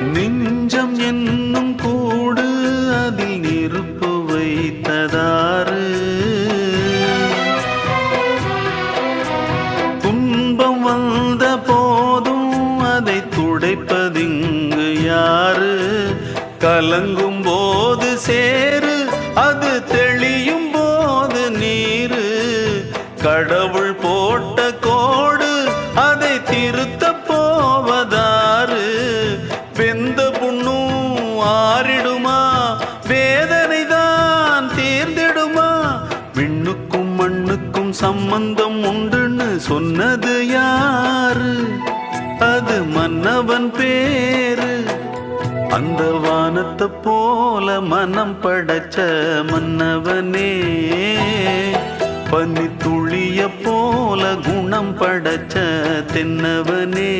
நெஞ்சம் என்னும் கூடு அதில் நெருப்பு வைத்ததாறு துன்பம் வந்த போதும் அதை துடைப்பதிங்கு யாரு கலங்கும் போது சேரு அது தெளியும் போது நீரு கடவுள் போட்ட கோடு அதை திருத்த போவதாறு வெந்த புண்ணும் ஆறிடுமா வேதனை தான் தீர்ந்திடுமா விண்ணுக்கும் மண்ணுக்கும் சம்பந்தம் உண்டுன்னு சொன்னது யாரு அது மன்னவன் பேரு அந்த வானத்தை போல மனம் படைச்ச மன்னவனே பனி துளிய போல குணம் படைச்ச தென்னவனே